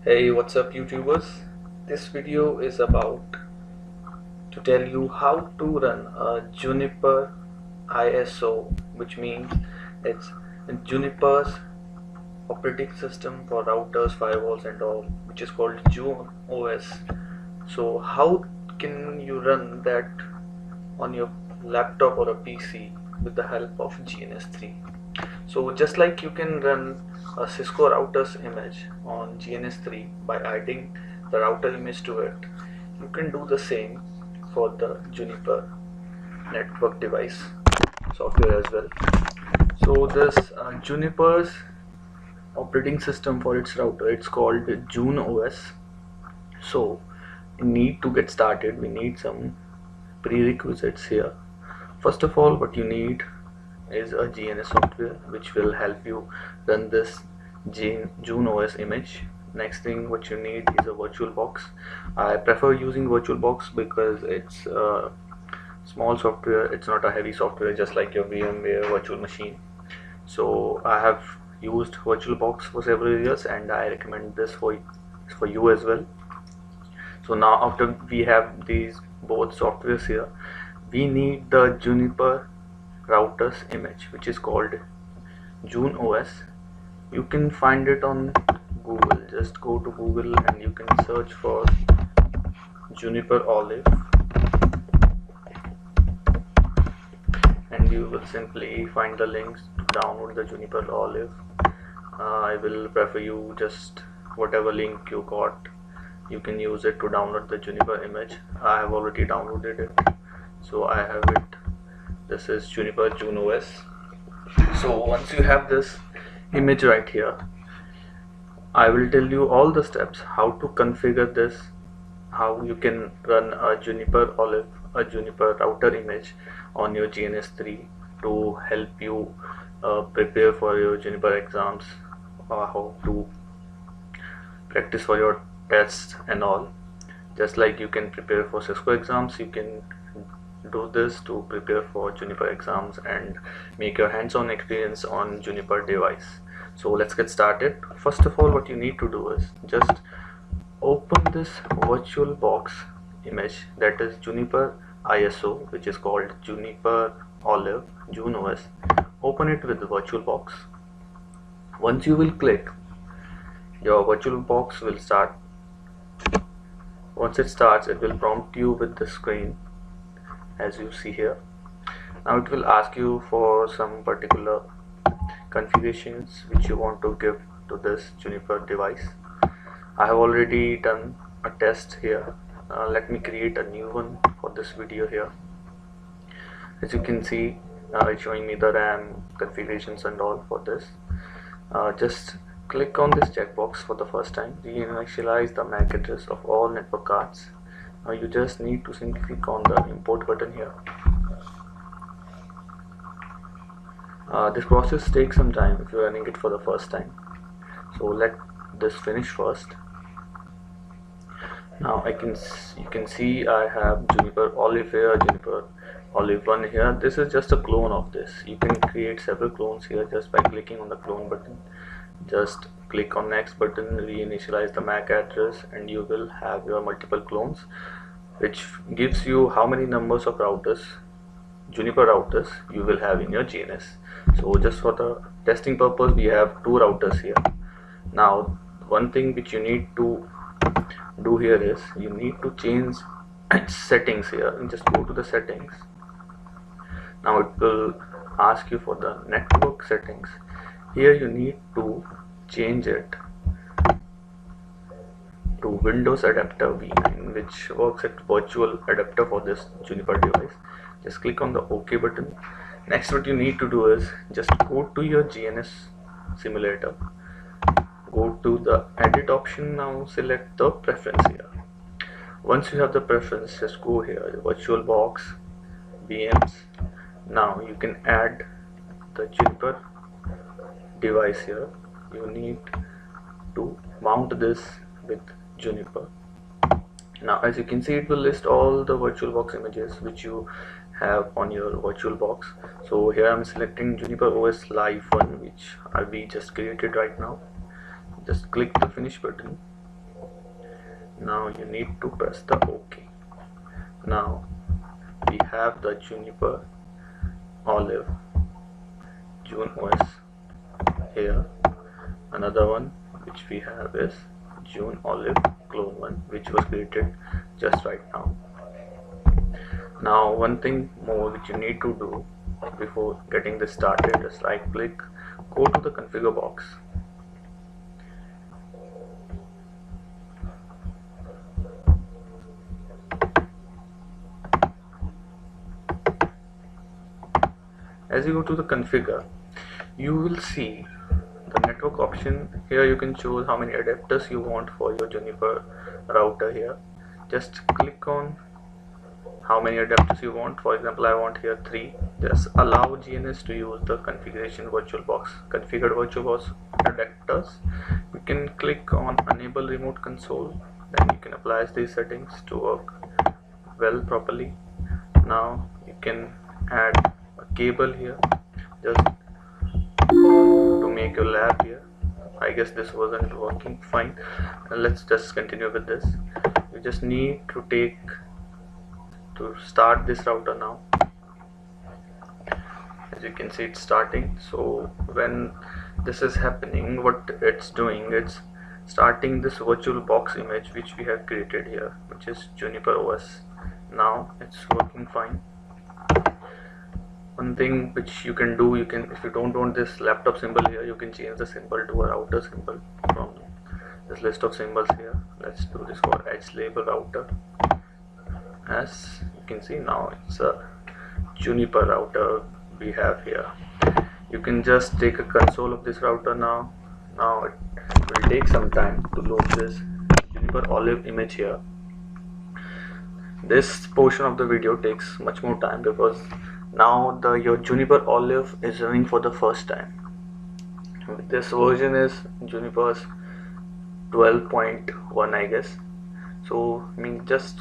Hey, what's up YouTubers? This video is about to tell you how to run a Juniper ISO, which means it's Juniper's operating system for routers, firewalls and all, which is called June OS. So how can you run that on your laptop or a PC with the help of GNS3? So just like you can run a Cisco router's image on GNS3 by adding the router image to it, you can do the same for the Juniper network device software as well. So this Juniper's operating system for its router, it's called June OS. So we need to get started, we need some prerequisites here. First of all, what you need is a GNS software which will help you run this June OS image. Next thing what you need is a VirtualBox. I prefer using VirtualBox because it's a small software, it's not a heavy software just like your VMware virtual machine. So I have used VirtualBox for several years and I recommend this for you as well. So now after we have these both softwares here, we need the Juniper router's image which is called June OS. You can find it on Google. Just go to Google and you can search for Juniper Olive and you will simply find the links to download the Juniper Olive. I will prefer you just whatever link you got, you can use it to download the Juniper image. I have already downloaded it, so I have it. This is Juniper June OS. So once you have this image right here, I will tell you all the steps how to configure this, how you can run a Juniper Olive, a Juniper router image on your GNS3 to help you prepare for your Juniper exams, how to practice for your tests and all. Just like you can prepare for Cisco exams, you can do this to prepare for Juniper exams and make your hands-on experience on Juniper device. So let's get started. First of all, what you need to do is just open this VirtualBox image, that is Juniper ISO, which is called Juniper Olive June OS. Open it with the VirtualBox. Once you will click, your VirtualBox will start. Once it starts, it will prompt you with the screen as you see here. Now it will ask you for some particular configurations which you want to give to this Juniper device. I have already done a test here. Let me create a new one for this video here. As you can see, it's showing me the RAM configurations and all for this. Just click on this checkbox for the first time. Reinitialize the MAC address of all network cards. Now you just need to simply click on the import button here. This process takes some time if you're running it for the first time. So let this finish first. Now you can see I have Juniper Olive here, Juniper Olive 1 here. This is just a clone of this. You can create several clones here just by clicking on the clone button. Just click on next button, reinitialize the MAC address, and you will have your multiple clones, which gives you how many numbers of routers, Juniper routers, you will have in your GNS. So just for the testing purpose, we have two routers here. Now one thing which you need to do here is you need to change settings here, and just go to the settings. Now it will ask you for the network settings. Here you need to change it to Windows adapter V9, which works as virtual adapter for this Juniper device. Just click on the OK button. Next, what you need to do is just go to your GNS simulator, go to the edit option. Now select the preference here. Once you have the preference, just go here, VirtualBox, VMs. Now you can add the Juniper device here. You need to mount this with Juniper. Now as you can see, it will list all the VirtualBox images which you have on your VirtualBox. So here I am selecting Juniper OS Live 1, which we just created right now. Just click the finish button. Now you need to press the OK. Now we have the Juniper Olive June OS here. Another one which we have is June Olive Clone 1, which was created just right now. Now one thing more which you need to do before getting this started is right click, go to the configure box. As you go to the configure, you will see the network option. Here you can choose how many adapters you want for your Juniper router here. Just click on how many adapters you want. For example, I want here 3. Just allow GNS to use the configured virtual box adapters. You can click on enable remote console, then you can apply these settings to work well properly. Now you can add a cable here just to make your lab here. I guess this wasn't working fine. Let's just continue with this. You just need to start this router now. As you can see, it's starting. So when this is happening, what it's doing, it's starting this virtual box image which we have created here, which is Juniper OS. Now it's working fine. One thing which you can do, if you don't want this laptop symbol here, you can change the symbol to a router symbol from this list of symbols here. Let's do this for edge label router. As you can see, now it's a Juniper router we have here. You can just take a console of this router now. Now it will take some time to load this Juniper Olive image here. This portion of the video takes much more time because now your Juniper Olive is running for the first time. This version is Juniper's 12.1, I guess. So just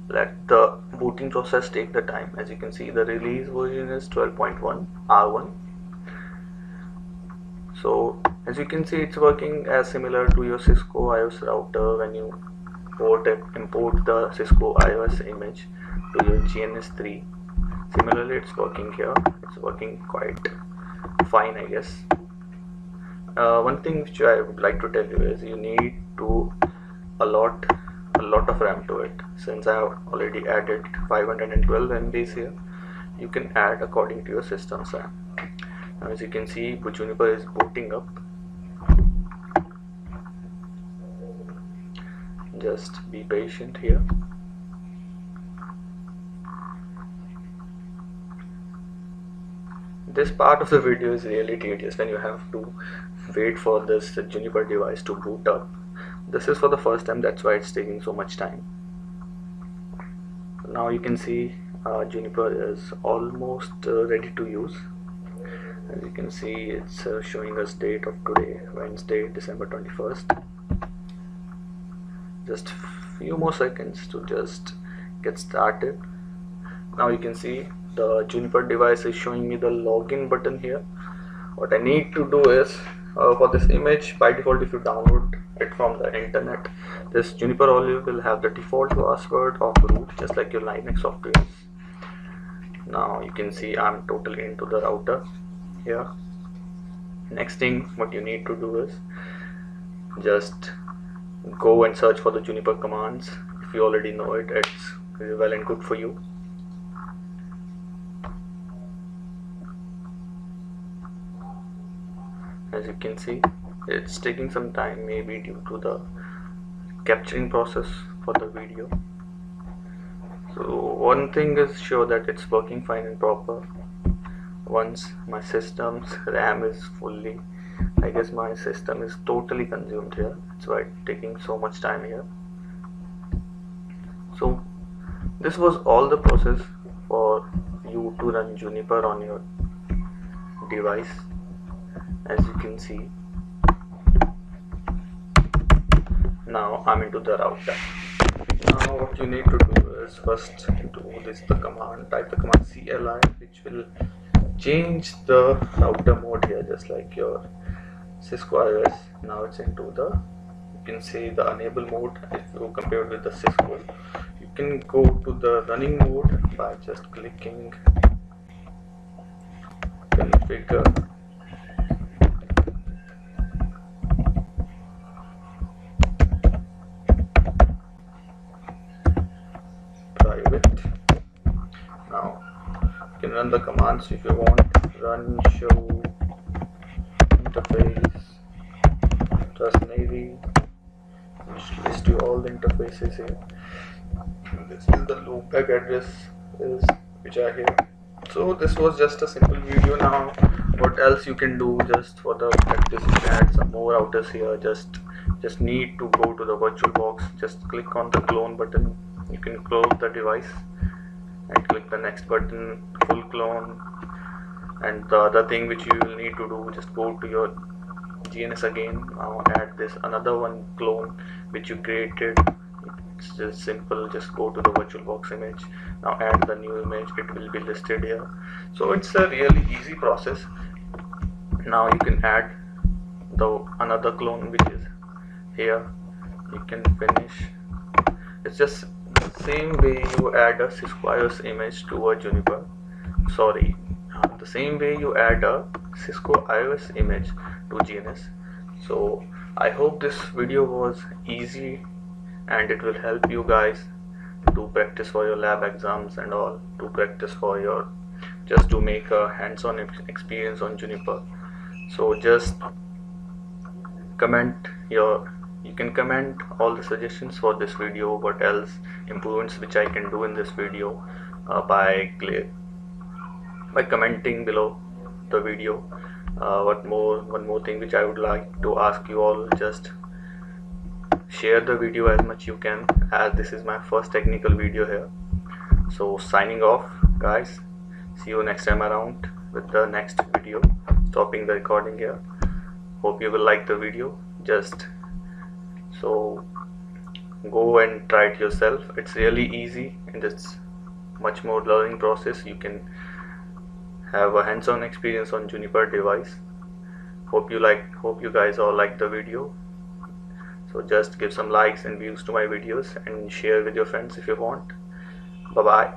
let the booting process take the time. As you can see, the release version is 12.1 R1. So as you can see, it's working as similar to your Cisco iOS router when you import the Cisco iOS image to your GNS3. Similarly, it's working here. It's working quite fine, I guess. One thing which I would like to tell you is you need to allot a lot of RAM to it. Since I have already added 512 MBs here, you can add according to your system's RAM. Now, as you can see, Juniper is booting up. Just be patient here. This part of the video is really tedious when you have to wait for this Juniper device to boot up. This is for the first time, that's why it's taking so much time. Now you can see Juniper is almost ready to use. As you can see, it's showing us date of today, Wednesday, December 21st. Just few more seconds to just get started. Now you can see the Juniper device is showing me the login button here. What I need to do is for this image, by default, if you download it from the internet, this Juniper Olive will have the default password of root, just like your Linux software. Now you can see I'm totally into the router here. Next thing what you need to do is just go and search for the Juniper commands. If you already know it, it's well and good for you. As you can see, it's taking some time, maybe due to the capturing process for the video. So one thing is sure, that it's working fine and proper. Once my system's RAM is fully, I guess my system is totally consumed here. That's why it's taking so much time here. So this was all the process for you to run Juniper on your device. As you can see, now I'm into the router. Now what you need to do is first do this type the command CLI, which will change the router mode here, just like your Cisco iOS. Now it's into the can say the enable mode. If you compare it with the Cisco, you can go to the running mode by just clicking configure private. Now you can run the commands if you want. Run show interface trust navy, which lists you all the interfaces here. This is the loopback address is which are here. So this was just a simple video. Now what else you can do just for the practice, you can add some more routers here. Just need to go to the VirtualBox, just click on the clone button. You can close the device and click the next button, full clone. And the other thing which you will need to do, just go to your GNS again. Now add this another one clone which you created. It's just simple, just go to the VirtualBox image. Now add the new image, it will be listed here. So it's a really easy process. Now you can add the another clone which is here. You can finish. It's just the same way you add a Cisco iOS image to a Juniper. The same way you add a Cisco iOS image to GNS. So I hope this video was easy and it will help you guys to practice for your lab exams and all, to practice for your, just to make a hands-on experience on Juniper. So just comment you can comment all the suggestions for this video, what else improvements which I can do in this video by commenting below the video. One more thing which I would like to ask you all, just share the video as much you can, as this is my first technical video here. So signing off guys, see you next time around with the next video. Stopping the recording here. Hope you will like the video. Just so go and try it yourself. It's really easy and it's much more learning process. You can have a hands-on experience on Juniper device. Hope you guys all like the video. So just give some likes and views to my videos and share with your friends if you want. Bye bye.